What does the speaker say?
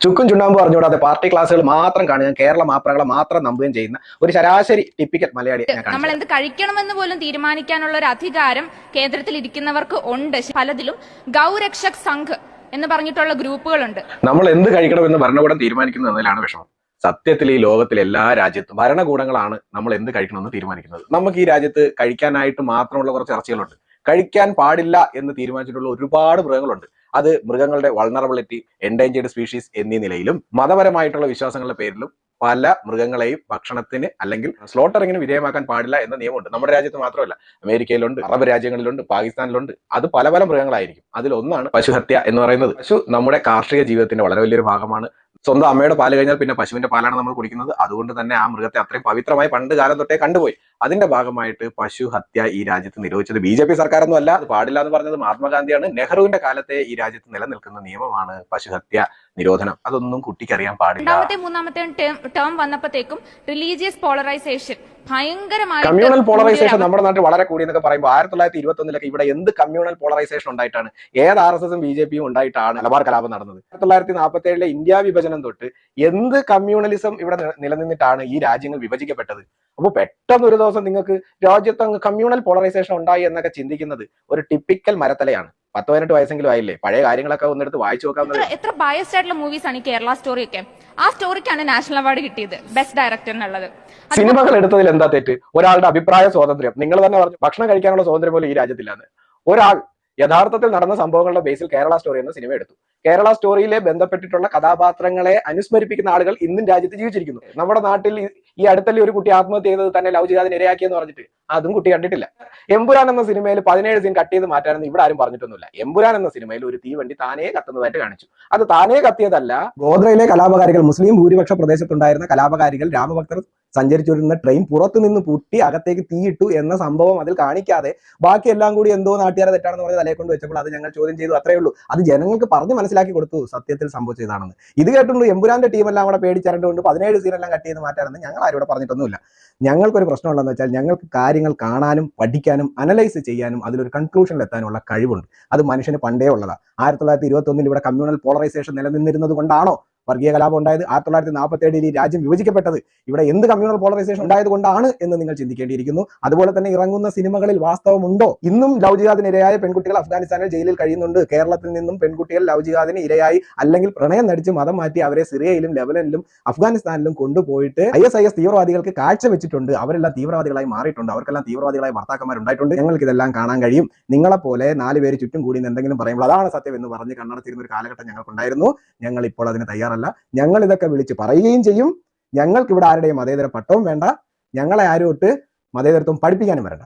ചുക്കും ചുണ്ണാമ്പ് പറഞ്ഞുകൂടാതെ പാർട്ടി ക്ലാസ്സുകൾ മാത്രം കാണുകയും കേരള മാപ്രകളെ മാത്രം നമ്പുകയും ചെയ്യുന്ന ഒരു ശരാശരി ടിപ്പിക്കൽ മലയാളി നമ്മൾ എന്ത് കഴിക്കണമെന്ന് പോലും തീരുമാനിക്കാനുള്ള ഒരു അധികാരം കേന്ദ്രത്തിൽ ഇരിക്കുന്നവർക്ക് ഉണ്ട്. പലതിലും ഗൗരക്ഷക് സംഘ് എന്ന് പറഞ്ഞിട്ടുള്ള ഗ്രൂപ്പുകളുണ്ട്. നമ്മൾ എന്ത് കഴിക്കണമെന്ന് ഭരണകൂടം തീരുമാനിക്കുന്നതിലാണ് വിഷമം. സത്യത്തിൽ ഈ ലോകത്തിലെ എല്ലാ രാജ്യത്തും ഭരണകൂടങ്ങളാണ് നമ്മൾ എന്ത് കഴിക്കണമെന്ന് തീരുമാനിക്കുന്നത്. നമുക്ക് ഈ രാജ്യത്ത് കഴിക്കാനായിട്ട് മാത്രമുള്ള കുറച്ച് ഇറച്ചികളുണ്ട്. കഴിക്കാൻ പാടില്ല എന്ന് തീരുമാനിച്ചിട്ടുള്ള ഒരുപാട് മൃഗങ്ങളുണ്ട്. അത് മൃഗങ്ങളുടെ വൾണറബിലിറ്റി, എൻഡേഞ്ചേർഡ് സ്പീഷീസ് എന്നീ നിലയിലും മതപരമായിട്ടുള്ള വിശ്വാസങ്ങളുടെ പേരിലും പല മൃഗങ്ങളെയും ഭക്ഷണത്തിന് അല്ലെങ്കിൽ സ്ലോട്ടറിങ്ങിന് വിധേയമാക്കാൻ പാടില്ല എന്ന നിയമമുണ്ട്. നമ്മുടെ രാജ്യത്ത് മാത്രമല്ല, അമേരിക്കയിലുണ്ട്, അറബ് രാജ്യങ്ങളിലുണ്ട്, പാകിസ്ഥാനിലുണ്ട്. അത് പല പല മൃഗങ്ങളായിരിക്കും. അതിലൊന്നാണ് പശുഹത്യ എന്ന് പറയുന്നത്. പശു നമ്മുടെ കാർഷിക ജീവിതത്തിന്റെ വളരെ വലിയൊരു ഭാഗമാണ്. സ്വന്തം അമ്മയുടെ പാല് കഴിഞ്ഞാൽ പിന്നെ പശുവിന്റെ പാലാണ് നമ്മൾ കുടിക്കുന്നത്. അതുകൊണ്ട് തന്നെ ആ മൃഗത്തെ അത്രയും പവിത്രമായി പണ്ട് കാലം തൊട്ടേ കണ്ടുപോയി. അതിന്റെ ഭാഗമായിട്ട് പശു ഹത്യ ഈ രാജ്യത്ത് നിരോധിച്ചത് BJP സർക്കാരൊന്നും അല്ല. അത് പാടില്ല എന്ന് പറഞ്ഞത് മഹാത്മാഗാന്ധിയാണ്. നെഹ്റുവിന്റെ കാലത്തെ ഈ രാജ്യത്ത് നിലനിൽക്കുന്ന നിയമമാണ് പശുഹത്യ നിരോധനം. അതൊന്നും കുട്ടിക്കറിയാൻ പാടില്ല. രണ്ടാമത്തെ മൂന്നാമത്തെ ടേം വന്നപ്പോഴത്തേക്കും റിലീജിയസ് പോളറൈസേഷൻ ഭയങ്കരമായി, കമ്മ്യൂണൽ പോളറൈസേഷൻ നമ്മുടെ നാട്ടിൽ വളരെ കൂടി എന്നൊക്കെ പറയുമ്പോൾ 1921 ഇവിടെ എന്ത് കമ്മ്യൂണൽ പോളറൈസേഷൻ ഉണ്ടായിട്ടാണ്, ഏത് RSSും BJPയും ഉണ്ടായിട്ടാണ് മലബാർ കലാപം നടന്നത്? 1947 ഇന്ത്യ വിഭജനം തൊട്ട് എന്ത് കമ്മ്യൂണലിസം ഇവിടെ നിലനിന്നിട്ടാണ് ഈ രാജ്യങ്ങൾ വിഭജിക്കപ്പെട്ടത്? അപ്പോൾ പെട്ടെന്ന് ഒരു ദിവസം നിങ്ങൾക്ക് രാജ്യത്ത് അങ്ങ് കമ്മ്യൂണൽ പോളറൈസേഷൻ ഉണ്ടായി എന്നൊക്കെ ചിന്തിക്കുന്നത് ഒരു ടിപ്പിക്കൽ മരത്തലയാണ്. 10-18 വയസ്സെങ്കിലും ആയില്ലേ, പഴയ കാര്യങ്ങളൊക്കെ ഒന്നെടുത്ത് വായിച്ചു നോക്കാവുന്നത്. എത്ര ബയസ്ഡ് ആയിട്ടുള്ള മൂവീസ് ആണ് ഈ കേരള സ്റ്റോറി ഒക്കെ. ആ സ്റ്റോറിക്കാണ് നാഷണൽ അവാർഡ് കിട്ടിയത്, ബെസ്റ്റ് ഡയറക്ടറിനുള്ളത്. സിനിമകൾ എടുത്തതിൽ എന്താ തെറ്റ്? ഒരാളുടെ അഭിപ്രായ സ്വാതന്ത്ര്യം, നിങ്ങൾ തന്നെ പറഞ്ഞു ഭക്ഷണം കഴിക്കാനുള്ള സ്വാതന്ത്ര്യം പോലും ഈ രാജ്യത്തില്ലാന്ന്. ഒരാൾ യഥാർത്ഥത്തിൽ നടന്ന സംഭവങ്ങളുടെ ബേസിൽ കേരള സ്റ്റോറി എന്ന സിനിമ എടുത്തു. കേരള സ്റ്റോറിയിലെ ബന്ധപ്പെട്ടിട്ടുള്ള കഥാപാത്രങ്ങളെ അനുസ്മരിപ്പിക്കുന്ന ആളുകൾ ഇന്നും രാജ്യത്ത് ജീവിച്ചിരിക്കുന്നു. നമ്മുടെ നാട്ടിൽ ഈ അടുത്തല്ലേ ഒരു കുട്ടി ആത്മഹത്യ ചെയ്തത് തന്നെ ലവ് ജിഹാദിന് ഇരയാക്കിയെന്ന് പറഞ്ഞിട്ട്, അതും കുട്ടി കണ്ടിട്ടില്ല. എമ്പുരാൻ എന്ന സിനിമയിൽ 17 സീൻ കട്ട് ചെയ്ത് മാറ്റാനെന്ന് ഇവിടെ ആരും പറഞ്ഞിട്ടൊന്നുമില്ല. എമ്പുരാൻ എന്ന സിനിമയിൽ ഒരു തീവണ്ടി താനേ കത്തുന്നതായിട്ട് കാണിച്ചു. അത് താനേ കത്തിയതല്ല. ഗോദ്രയിലെ കലാപകാരികൾ, മുസ്ലിം ഭൂരിപക്ഷ പ്രദേശത്തുണ്ടായിരുന്ന കലാപകാരികൾ രാമഭക്തർ സഞ്ചരിച്ചുവരുന്ന ട്രെയിൻ പുറത്തു നിന്ന് പൂട്ടി അകത്തേക്ക് തീയിട്ടു എന്ന സംഭവം അതിൽ കാണിക്കാതെ ബാക്കി എല്ലാം കൂടി എന്തോ നാട്ടുകാരെ തെറ്റാണെന്ന് പറഞ്ഞ് തലയെ കൊണ്ട് വെച്ചപ്പോൾ അത് ഞങ്ങൾ ചോദ്യം ചെയ്തു, അത്രേ ഉള്ളൂ. അത് ജനങ്ങൾക്ക് പറഞ്ഞ് മനസ്സിലാക്കി കൊടുത്തു സത്യത്തിൽ സംഭവിച്ചതാണെന്ന്. ഇത് കേട്ടുകൊണ്ട് എമ്പുരാന്റെ ടീമെല്ലാം കൂടെ പേടിച്ചരണ്ടുകൊണ്ട് 17 സീനെല്ലാം കട്ട് ചെയ്ത് മാറ്റാനെന്ന് ഞങ്ങൾ ആരും ഇവിടെ പറഞ്ഞിട്ടൊന്നുമില്ല. ഞങ്ങൾക്കൊരു പ്രശ്നമുള്ളതെന്ന് വെച്ചാൽ ഞങ്ങൾക്ക് കാര്യങ്ങൾ കാണാനും പഠിക്കാനും അനലൈസ് ചെയ്യാനും അതിലൊരു കൺക്ലൂഷനിൽ എത്താനുള്ള കഴിവുണ്ട്. അത് മനുഷ്യന് പണ്ടേ ഉള്ളതാണ്. 1921 ഇവിടെ കമ്മ്യൂണൽ പോളറൈസേഷൻ നിലനിന്നിരുന്നത് കൊണ്ടാണോ വർഗീയ കലാപം ഉണ്ടായത്? 1947 ഈ രാജ്യം വിഭജിക്കപ്പെട്ടത് ഇവിടെ എന്ത് കമ്മ്യൂണൽ പോളറൈസേഷൻ ഉണ്ടായത് കൊണ്ടാണ് എന്ന് നിങ്ങൾ ചിന്തിക്കേണ്ടിയിരിക്കുന്നു. അതുപോലെ തന്നെ ഇറങ്ങുന്ന സിനിമകളിൽ വാസ്തവമുണ്ടോ? ഇന്നും ലവ് ജിഹാദിന് ഇരയായ പെൺകുട്ടികൾ അഫ്ഗാനിസ്ഥാനിൽ ജയിലിൽ കഴിയുന്നുണ്ട്. കേരളത്തിൽ നിന്നും പെൺകുട്ടികൾ ലവ് ജിഹാദിന് ഇരയായി അല്ലെങ്കിൽ പ്രണയം നടിച്ച് മതം മാറ്റി അവരെ സിറിയയിലും ലെബനനിലും അഫ്ഗാനിസ്ഥാനിലും കൊണ്ടുപോയിട്ട് ISIS തീവ്രവാദികൾക്ക് കാഴ്ച വെച്ചിട്ടുണ്ട്. അവരെല്ലാം തീവ്രവാദികളായി മാറിയിട്ടുണ്ട്. അവർക്കെല്ലാം തീവ്രവാദികളായി ഭർത്താക്കന്മാരുണ്ടായിട്ടുണ്ട്. ഞങ്ങൾക്ക് ഇതെല്ലാം കാണാൻ കഴിയും. നിങ്ങളെപ്പോലെ 4 പേര് ചുറ്റും കൂടി എന്തെങ്കിലും പറയുമ്പോൾ അതാണ് സത്യം എന്ന് പറഞ്ഞ് കണ്ണടച്ചിരുന്ന ഒരു കാലഘട്ടം ഞങ്ങൾക്കുണ്ടായിരുന്നു. ഞങ്ങൾ ഇപ്പോൾ അതിന് തയ്യാറല്ല. ഞങ്ങൾ ഇതൊക്കെ വിളിച്ച് പറയുകയും ചെയ്യും. ഞങ്ങൾക്ക് ഇവിടെ ആരുടെയും മതേതര പട്ടവും വേണ്ട. ഞങ്ങളെ ആരും മതേതരത്വം പഠിപ്പിക്കാനും വരണ്ട.